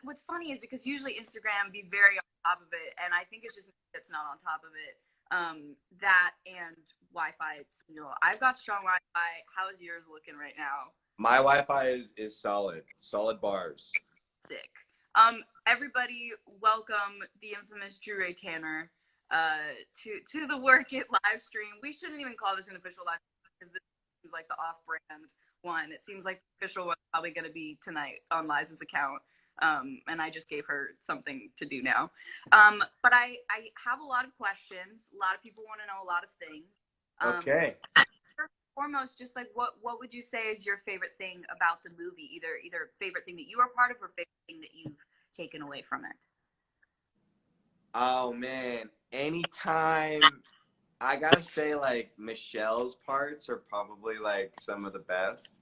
what's funny is because usually Instagram be very on top of it, and I think it's just it's not on top of it. That and Wi-Fi. You know, I've got strong Wi-Fi. How is yours looking right now? My Wi-Fi is solid bars. Sick. Everybody, welcome the infamous Drew Ray Tanner to the Work It live stream. We shouldn't even call this an official live stream because this seems like the off-brand one. It seems like the official one's probably going to be tonight on Liza's account. And I just gave her something to do now. But I have a lot of questions. A lot of people want to know a lot of things. Okay. First and foremost, just like what would you say is your favorite thing about the movie? Either favorite thing that you are part of or favorite thing that you've taken away from it? Oh man, anytime. I gotta say, like, Michelle's parts are probably like some of the best.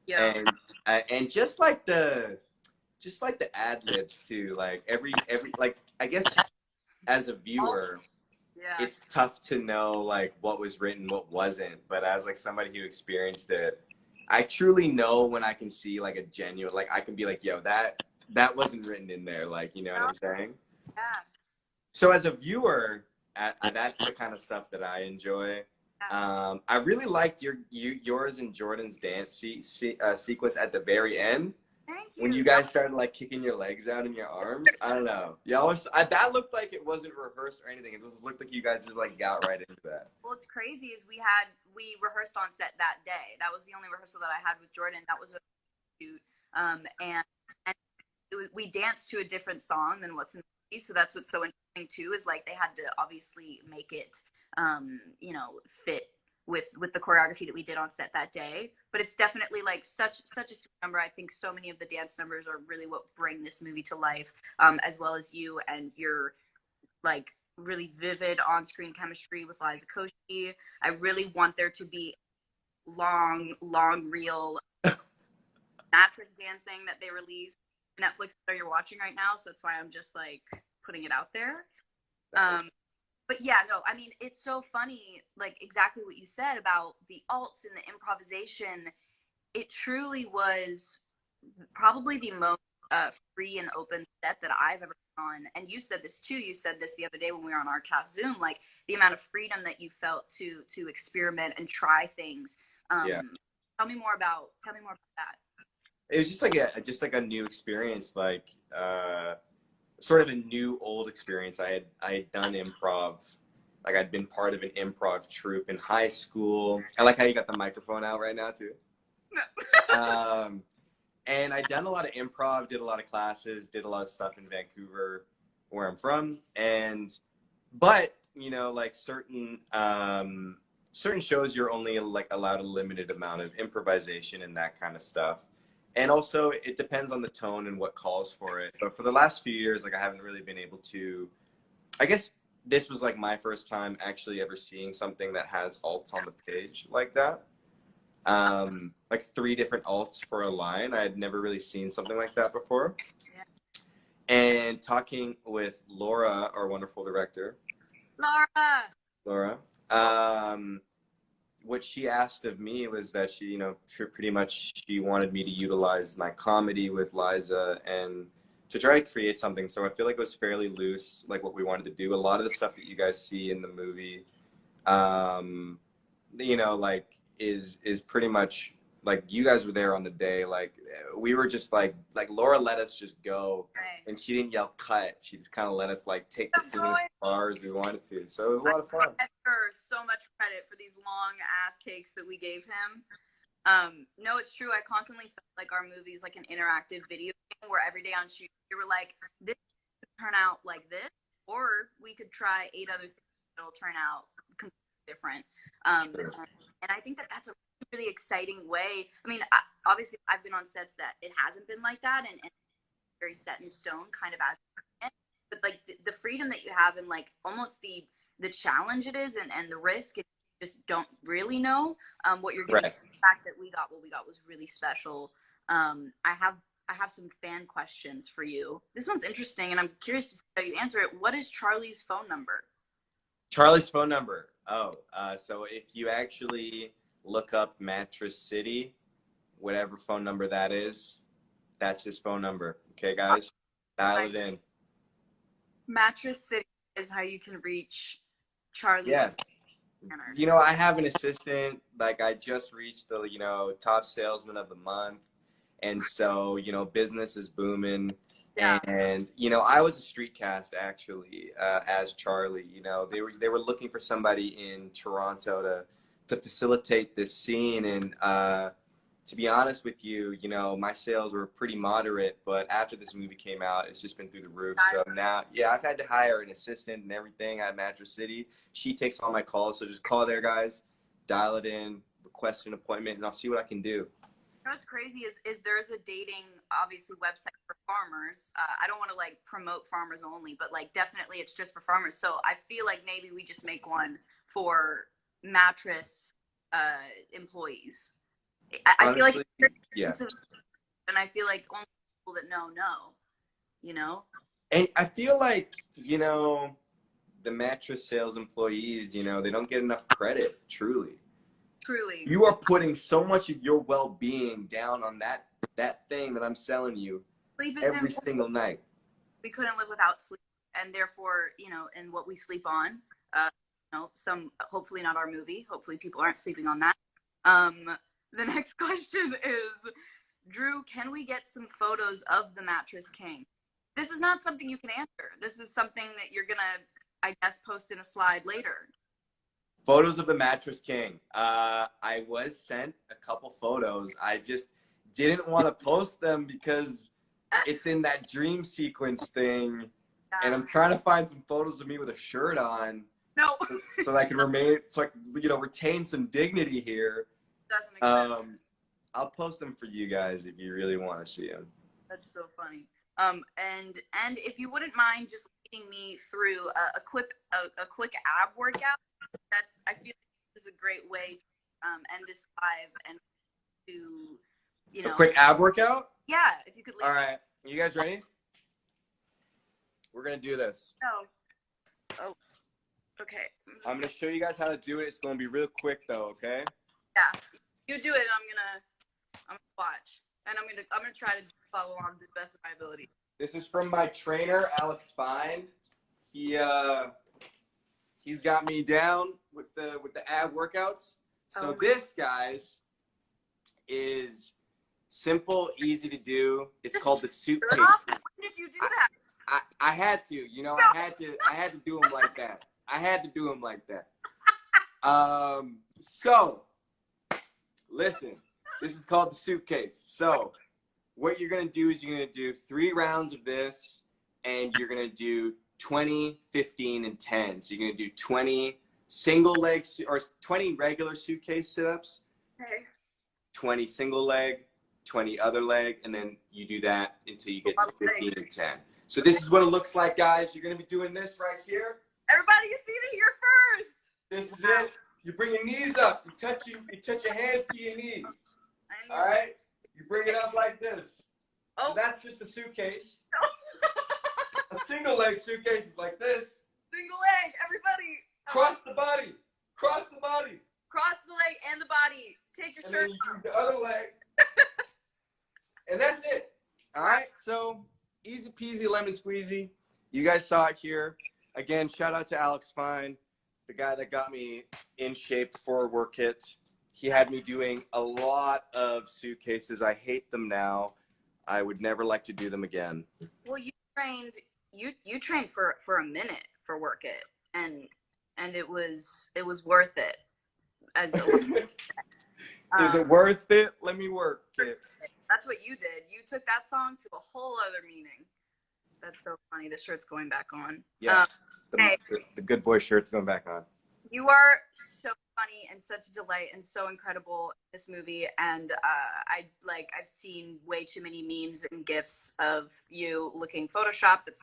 Yeah. And just like the ad libs too. Like every like, I guess as a viewer, Yeah. it's tough to know like what was written, what wasn't. But as like somebody who experienced it, I truly know when I can see like a genuine, like I can be like, yo, that wasn't written in there. Like, you know what I'm saying? Yeah. So as a viewer, that's the kind of stuff that I enjoy. I really liked yours and Jordan's dance sequence at the very end. Thank you. When you guys started like kicking your legs out in your arms. I don't know. That looked like it wasn't rehearsed or anything. It just looked like you guys just like got right into that. Well, what's crazy is we rehearsed on set that day. That was the only rehearsal that I had with Jordan. That was a shoot. And we danced to a different song than what's in the movie. So that's what's so interesting too, is like they had to obviously make it, fit with the choreography that we did on set that day. But it's definitely like such a super number. I think so many of the dance numbers are really what bring this movie to life, as well as you and your like really vivid on-screen chemistry with Liza Koshy. I really want there to be long reel mattress dancing that they released. Netflix that you're watching right now, so that's why I'm just like putting it out there. But yeah, no, I mean, it's so funny, like exactly what you said about the alts and the improvisation. It truly was probably the most free and open set that I've ever been on. And you said this too. You said this the other day when we were on our cast Zoom, like the amount of freedom that you felt to experiment and try things. Yeah. Tell me more about that. It was just like a new experience, like sort of a new old experience. I had done improv, like I'd been part of an improv troupe in high school. I like how you got the microphone out right now too. And I'd done a lot of improv, did a lot of classes, did a lot of stuff in Vancouver, where I'm from. But you know, like certain shows, you're only like allowed a limited amount of improvisation and that kind of stuff. And also, it depends on the tone and what calls for it. But for the last few years, like I haven't really been able to. I guess this was like my first time actually ever seeing something that has alts on the page like that. Like 3 different alts for a line. I had never really seen something like that before. Yeah. And talking with Laura, our wonderful director. Laura. What she asked of me was that she wanted me to utilize my comedy with Liza and to try to create something. So I feel like it was fairly loose, like what we wanted to do. A lot of the stuff that you guys see in the movie, like is pretty much like you guys were there on the day. Like we were just like Laura let us just go, right. And she didn't yell cut. She just kind of let us like take the scene as far as we wanted to. So it was a lot of fun. I give her so much credit for these long ass takes that we gave him. No, it's true. I constantly felt like our movie is like an interactive video game where every day on shoot we were like, this could turn out like this, or we could try 8 other things that'll turn out completely different. Sure. And I think that's a really exciting way. I mean, obviously I've been on sets that it hasn't been like that and very set in stone kind of as, but like the freedom that you have and like almost the challenge it is and the risk, you just don't really know what you're getting. Right. The fact that we got what we got was really special. I have some fan questions for you. This one's interesting and I'm curious to see how you answer it. What is Charlie's phone number? Charlie's phone number. So if you actually look up Mattress City, whatever phone number that is, That's his phone number. Okay, guys, dial it in. Mattress City is how you can reach Charlie. Yeah. You know, I have an assistant. Like, I just reached the, top salesman of the month. And so, business is booming. Yeah. And, I was a street cast actually, as Charlie. They were looking for somebody in Toronto to facilitate this scene. And to be honest with you, my sales were pretty moderate, but after this movie came out, it's just been through the roof. So now, yeah, I've had to hire an assistant and everything at Mattress City. She takes all my calls, so just call there, guys, dial it in, request an appointment, and I'll see what I can do. What's crazy is there's a dating, obviously, website for farmers. I don't want to like promote farmers only, but like definitely it's just for farmers. So I feel like maybe we just make one for mattress employees. I feel like, yeah. And I feel like only people that know. And I feel like, the mattress sales employees, they don't get enough credit, truly. Truly. You are putting so much of your well-being down on that thing that I'm selling you every single night. We couldn't live without sleep, and therefore, and what we sleep on, some, hopefully not our movie. Hopefully people aren't sleeping on that. The next question is, Drew, can we get some photos of the Mattress King? This is not something you can answer. This is something that you're going to, I guess, post in a slide later. Photos of the Mattress King. I was sent a couple photos. I just didn't want to post them because it's in that dream sequence thing. And I'm trying to find some photos of me with a shirt on. No. so that I can retain some dignity here. Doesn't exist. I'll post them for you guys if you really want to see them. That's so funny. And if you wouldn't mind just leading me through a quick ab workout, I feel like this is a great way to end this live and to a quick ab workout. Yeah, if you could. All right, you guys ready? We're gonna do this. Oh. Okay. I'm gonna show you guys how to do it. It's gonna be real quick though, okay? Yeah. You do it, and I'm gonna watch, and I'm gonna try to follow along to the best of my ability. This is from my trainer, Alex Fine. He's got me down with the ab workouts. So this, guys, is simple, easy to do. It's called the suitcase. When did you do that? I had to, I had to do them like that. So listen, this is called the suitcase. So what you're going to do is you're going to do 3 rounds of this, and you're going to do 20, 15, and 10. So you're going to do 20 single legs or 20 regular suitcase sit-ups, Okay. 20 single leg, 20 other leg, and then you do that until you get to 15 and 10. So this is what it looks like, guys. You're going to be doing this right here. Everybody, you see it here first. This is it. You bring your knees up. You touch your hands to your knees. All right? You bring it up like this. Oh. So that's just a suitcase. A single leg suitcase is like this. Single leg, everybody. Cross the body. Cross the body. Cross the leg and the body. Take your shirt off. And then you do the other leg. And that's it. All right? So easy peasy, lemon squeezy. You guys saw it here. Again, shout out to Alex Fine, the guy that got me in shape for a work kit. He had me doing a lot of suitcases. I hate them now. I would never like to do them again. Well, you trained for a minute for work it, and it was worth it. Is it worth it? Let me work it. That's what you did. You took that song to a whole other meaning. That's so funny. The shirt's going back on. Yes, the good boy shirt's going back on. You are so funny and such a delight and so incredible in this movie. And I've seen way too many memes and GIFs of you looking Photoshopped. That's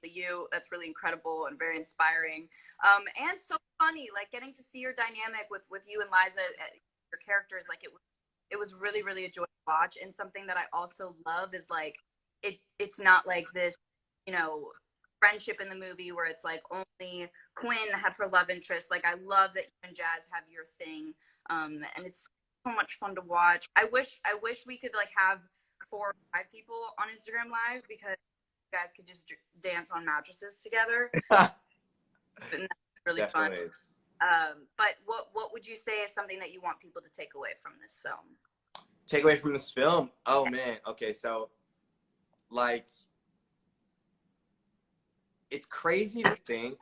really you. That's really incredible and very inspiring. And so funny, like getting to see your dynamic with you and Liza, your characters. Like it was really, really a joy to watch. And something that I also love is like it's not like this, friendship in the movie where it's like only Quinn had her love interest. Like I love that you and Jazz have your thing, and it's so much fun to watch. I wish we could like have 4 or 5 people on Instagram Live because you guys could just dance on mattresses together. And that's really Definitely. fun. But what would you say is something that you want people to take away from this film? Take away from this film? Oh man. Okay, so like it's crazy to think,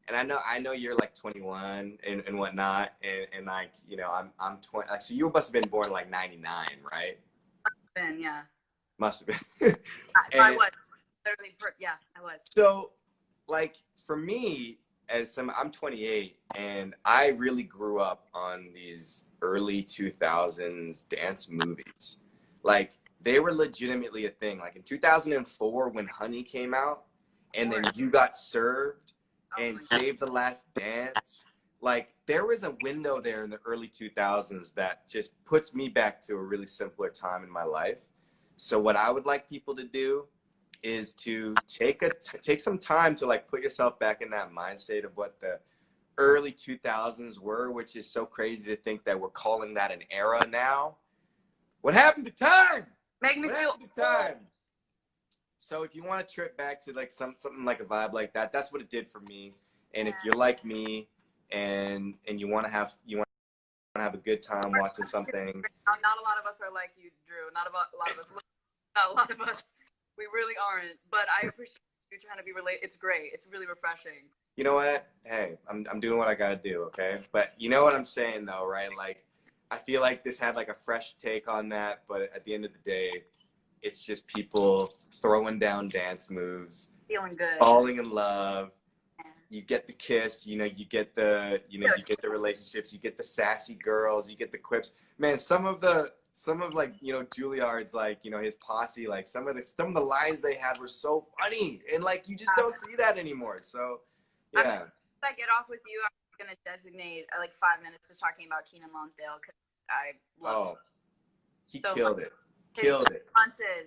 and I know you're like 21 and whatnot, and like, you know, I'm 20. Like, so you must have been born like 99, right? Then yeah. Must have been. I was literally I was. So like for me, I'm 28, and I really grew up on these early 2000s dance movies. Like they were legitimately a thing. Like in 2004 when Honey came out, and then You Got Served and Save the Last Dance. Like there was a window there in the early 2000s that just puts me back to a really simpler time in my life. So what I would like people to do is to take some time to like put yourself back in that mind state of what the early 2000s were, which is so crazy to think that we're calling that an era now. What happened to time? Make me feel time. So if you want to trip back to like something like a vibe like that, that's what it did for me. And if you're like me and you want to have a good time watching something. Not a lot of us are like you, Drew. Not a lot of us. We really aren't. But I appreciate you trying to be It's great. It's really refreshing. You know what? Hey, I'm doing what I gotta do, okay? But you know what I'm saying though, right? Like I feel like this had like a fresh take on that, but at the end of the day, it's just people throwing down dance moves, feeling good, falling in love. You get the kiss, you know, you get the relationships, you get the sassy girls, you get the quips. Man, some of like, you know, Juilliard's, like, you know, his posse, like some of the lines they had were so funny, and like you just don't see that anymore. So yeah. If I get off with you, I'm gonna designate like 5 minutes to talking about Keenan Lonsdale because I love him. He killed it. Killed it.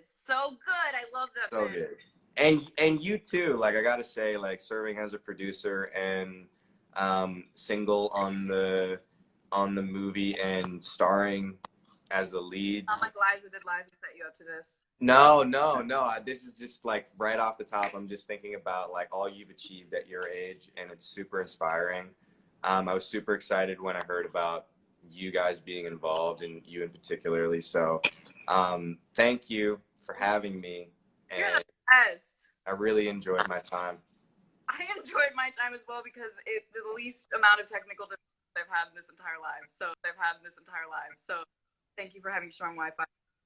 So good. I love that. So good. And you too. Like I gotta say, like serving as a producer and single on the movie and starring as the lead. Not like Liza set you up to this. No. This is just like right off the top. I'm just thinking about like all you've achieved at your age, and it's super inspiring. I was super excited when I heard about you guys being involved, and you in particularly. So thank you for having me. And you're the best. I really enjoyed my time. I enjoyed my time as well because it's the least amount of technical difficulties I've had in this entire life. So thank you for having strong Wi-Fi.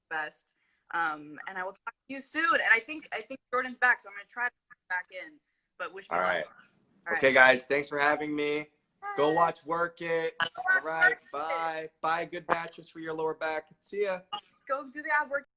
Best. And I will talk to you soon. And I think Jordan's back, so I'm gonna try to get back in. But wish me luck. All right. Okay, guys. Thanks for having me. Go watch Work It. All right. Bye. Buy a good mattress for your lower back. See ya. Go do the ab work.